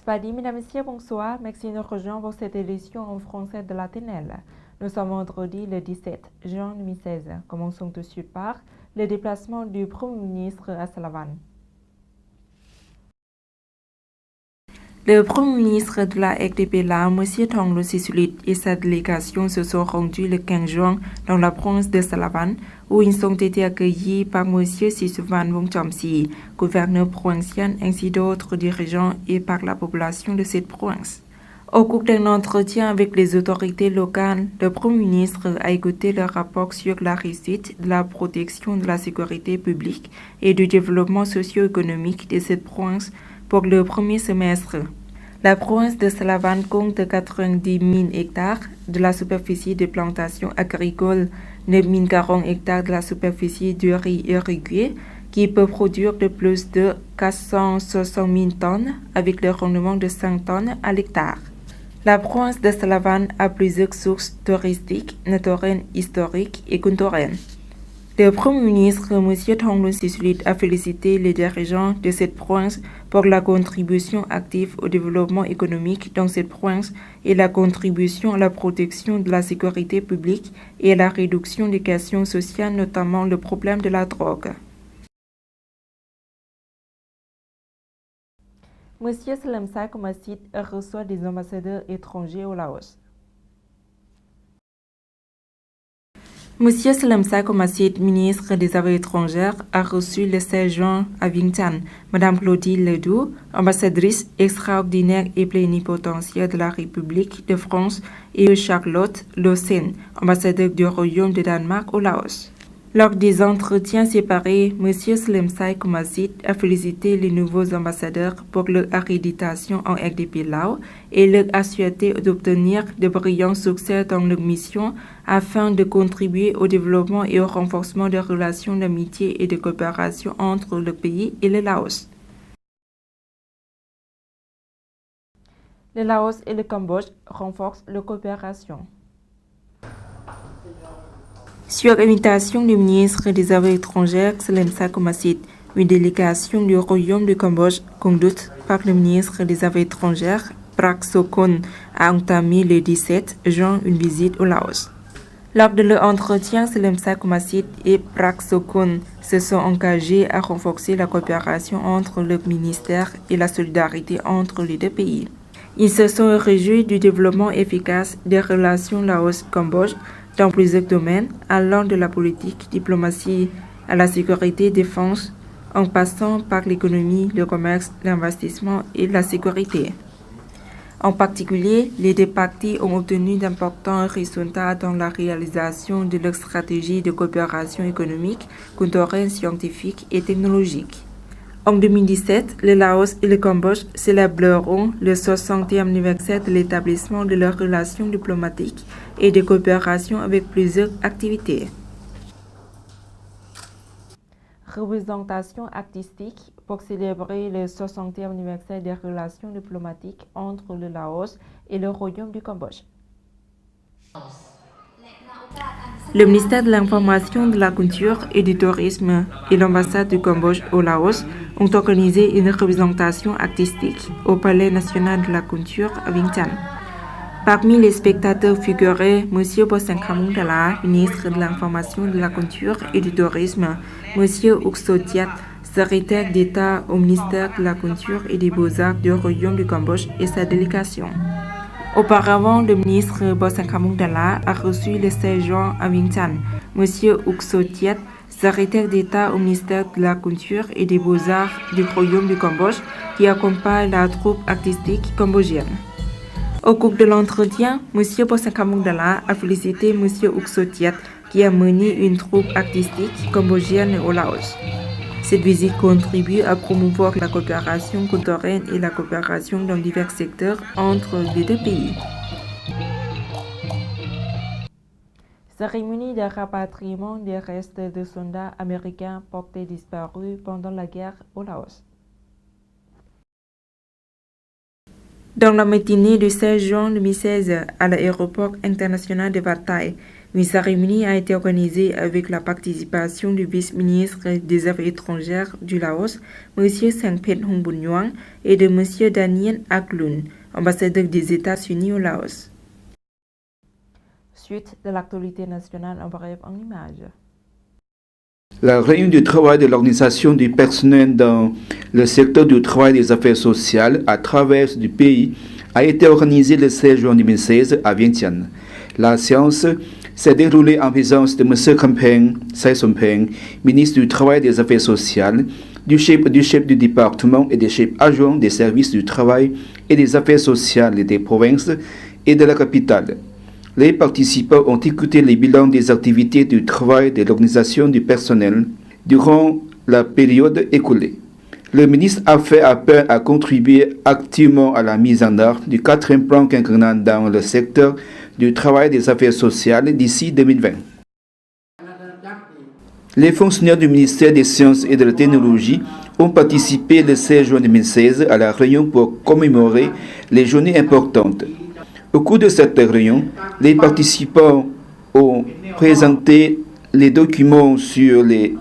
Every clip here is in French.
Spadi, mesdames et messieurs, bonsoir. Merci de nous rejoindre pour cette édition en français de la TNL. Nous sommes vendredi le 17 juin 2016. Commençons tout de suite par le déplacement du Premier ministre à Salavan. Le Premier ministre de la RDP là, M. Thongloun Sisoulith et sa délégation se sont rendus le 15 juin dans la province de Salavan, où ils ont été accueillis par M. Sisuvan Wongchomsi, gouverneur provincial, ainsi d'autres dirigeants et par la population de cette province. Au cours d'un entretien avec les autorités locales, le Premier ministre a écouté le rapport sur la réussite de la protection de la sécurité publique et du développement socio-économique de cette province pour le premier semestre. La province de Salavan compte 90 000 hectares de la superficie de plantation agricole, 9 040 hectares de la superficie de riz irrigué, qui peut produire de plus de 460 000 tonnes avec le rendement de 5 tonnes à l'hectare. La province de Salavan a plusieurs sources touristiques, naturelles, historiques et culturelles. Le Premier ministre, M. Thongloun Sisoulith, a félicité les dirigeants de cette province pour la contribution active au développement économique dans cette province et la contribution à la protection de la sécurité publique et à la réduction des questions sociales, notamment le problème de la drogue. M. Salemsa Komasit reçoit des ambassadeurs étrangers au Laos. M. Salemsa Komasit, ministre des Affaires étrangères, a reçu le 16 juin à Vientiane Mme Clotilde Ledoux, ambassadrice extraordinaire et plénipotentiaire de la République de France, et Charlotte Lossen, ambassadeur du Royaume de Danemark au Laos. Lors des entretiens séparés, M. Salemsa Komasit a félicité les nouveaux ambassadeurs pour leur accréditation en RDP Lao et leur a souhaité d'obtenir de brillants succès dans leur mission afin de contribuer au développement et au renforcement des relations d'amitié et de coopération entre le pays et le Laos. Le Laos et le Cambodge renforcent leur coopération. Sur invitation du ministre des Affaires étrangères, Salemsa Komasit, une délégation du Royaume du Cambodge, conduite par le ministre des Affaires étrangères, Prak Sokhonn, a entamé le 17 juin une visite au Laos. Lors de leur entretien, Salemsa Komasit et Prak Sokhonn se sont engagés à renforcer la coopération entre le ministère et la solidarité entre les deux pays. Ils se sont réjouis du développement efficace des relations Laos-Cambodge dans plusieurs domaines, allant de la politique, diplomatie à la sécurité, défense, en passant par l'économie, le commerce, l'investissement et la sécurité. En particulier, les deux parties ont obtenu d'importants résultats dans la réalisation de leur stratégie de coopération économique, culturelle, scientifique et technologique. En 2017, le Laos et le Cambodge célébreront le 60e anniversaire de l'établissement de leurs relations diplomatiques et de coopération avec plusieurs activités. Représentation artistique pour célébrer le 60e anniversaire des relations diplomatiques entre le Laos et le Royaume du Cambodge. Le ministère de l'Information, de la Culture et du Tourisme et l'ambassade du Cambodge au Laos ont organisé une représentation artistique au Palais national de la culture à Vientiane. Parmi les spectateurs figuraient M. Bosenkhamung Dala, ministre de l'Information, de la Culture et du Tourisme, M. Uk Sotiat, secrétaire d'État au ministère de la Culture et des Beaux-Arts du Royaume du Cambodge et sa délégation. Auparavant, le ministre Bosenkhamung Dala a reçu le 16 juin à Vientiane M. Uk Sotiat, secrétaire d'État au ministère de la Culture et des Beaux-Arts du Royaume du Cambodge, qui accompagne la troupe artistique cambodgienne. Au cours de l'entretien, M. Bosenkhamung Dala a félicité M. Uk Sotiat qui a mené une troupe artistique cambodgienne au Laos. Cette visite contribue à promouvoir la coopération culturelle et la coopération dans divers secteurs entre les deux pays. Cérémonie de rapatriement des restes de soldats américains portés disparus pendant la guerre au Laos. Dans la matinée du 16 juin 2016, à l'aéroport international de Vattai, Une cérémonie a été organisée avec la participation du vice-ministre des Affaires étrangères du Laos, M. Sangphet Hongbunyoang, et de M. Daniel Aklun, ambassadeur des États-Unis au Laos. Suite de l'actualité nationale en bref en images. La réunion du travail de l'organisation du personnel dans le secteur du travail et des affaires sociales à travers du pays a été organisée le 16 juin 2016 à Vientiane. La séance s'est déroulée en présence de M. Kampeng Sai-Sompeng, ministre du Travail et des Affaires sociales, du chef du département et des chefs adjoints des services du travail et des affaires sociales des provinces et de la capitale. Les participants ont écouté les bilans des activités du travail de l'organisation du personnel durant la période écoulée. Le ministre a fait appel à contribuer activement à la mise en œuvre du 4e plan quinquennal dans le secteur du travail et des affaires sociales d'ici 2020. Les fonctionnaires du ministère des Sciences et de la Technologie ont participé le 16 juin 2016 à la réunion pour commémorer les journées importantes. Au cours de cette réunion, les participants ont présenté les documents sur les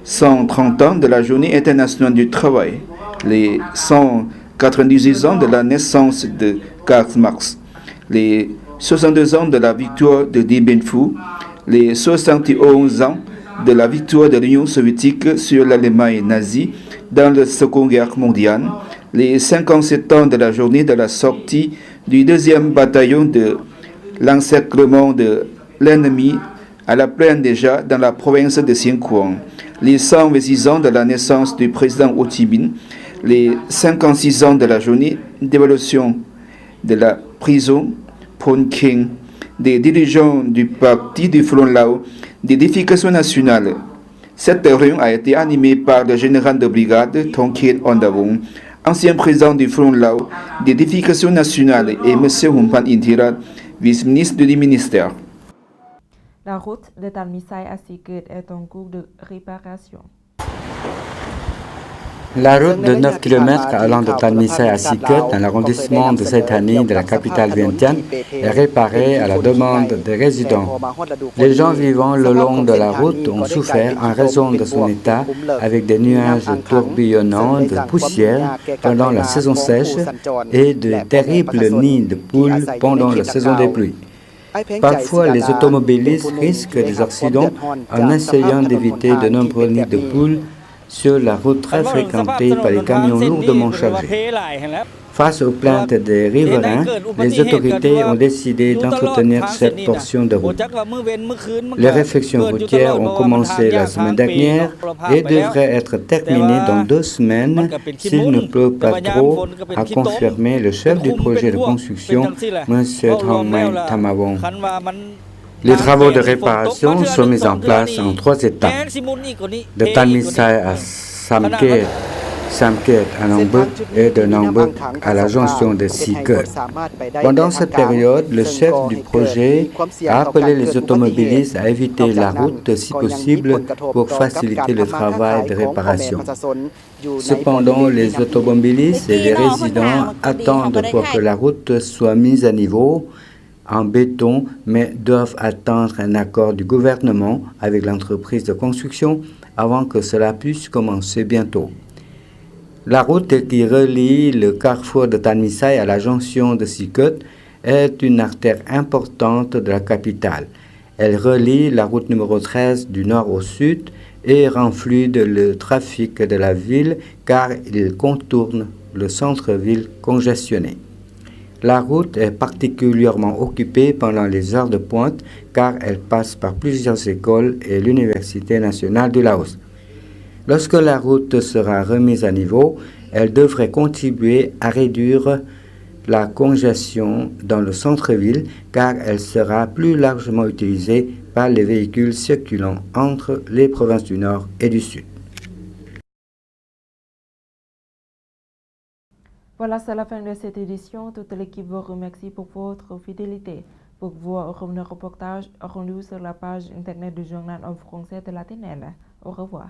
130 ans de la Journée internationale du travail, les 198 ans de la naissance de Karl Marx, les 62 ans de la victoire de Dien Bien Phu, les 71 ans de la victoire de l'Union soviétique sur l'Allemagne nazie dans la Seconde Guerre mondiale, les 57 ans de la journée de la sortie du 2e bataillon de l'encerclement de l'ennemi à la plaine déjà dans la province de Xiangkhouang, les 126 ans de la naissance du président Ho Chi Minh, les 56 ans de la journée d'évolution de la prison Phon Kheng, des dirigeants du parti du Front Lao, des dédications nationales. Cette réunion a été animée par le général de brigade Thong Kien Ondawong, ancien président du Front Lao, des dédications nationales, et M. Humpan Inthirat, vice-ministre du ministère. La route de Tan Misai à Sikut est en cours de réparation. La route de 9 km allant de Tan Misai à Sikut, dans l'arrondissement de Sethani de la capitale Vientiane, est réparée à la demande des résidents. Les gens vivant le long de la route ont souffert en raison de son état, avec des nuages tourbillonnants de poussière pendant la saison sèche et de terribles nids de poules pendant la saison des pluies. Parfois, les automobilistes risquent des accidents en essayant d'éviter de nombreux nids de poules sur la route très fréquentée par les camions lourdement chargés. Face aux plaintes des riverains, les autorités ont décidé d'entretenir cette portion de route. Les réfections routières ont commencé la semaine dernière et devraient être terminées dans 2 semaines s'il ne pleut pas trop, a confirmé le chef du projet de construction, M. Thongmai Thamawong. Les travaux de réparation sont mis en place en 3 étapes. De Tan Misai à Samket à Nongbuk et de Nongbuk à la jonction de Sikut. Pendant cette période, le chef du projet a appelé les automobilistes à éviter la route si possible pour faciliter le travail de réparation. Cependant, les automobilistes et les résidents attendent pour que la route soit mise à niveau en béton, mais doivent attendre un accord du gouvernement avec l'entreprise de construction avant que cela puisse commencer bientôt. La route qui relie le carrefour de Tan Misai à la jonction de Sikut est une artère importante de la capitale. Elle relie la route numéro 13 du nord au sud et rend fluide le trafic de la ville car il contourne le centre-ville congestionné. La route est particulièrement occupée pendant les heures de pointe car elle passe par plusieurs écoles et l'Université nationale du Laos. Lorsque la route sera remise à niveau, elle devrait contribuer à réduire la congestion dans le centre-ville car elle sera plus largement utilisée par les véhicules circulant entre les provinces du Nord et du Sud. Voilà, c'est la fin de cette édition. Toute l'équipe vous remercie pour votre fidélité. Pour voir nos reportages, rendez-vous sur la page internet du journal en français de la TNL. Au revoir.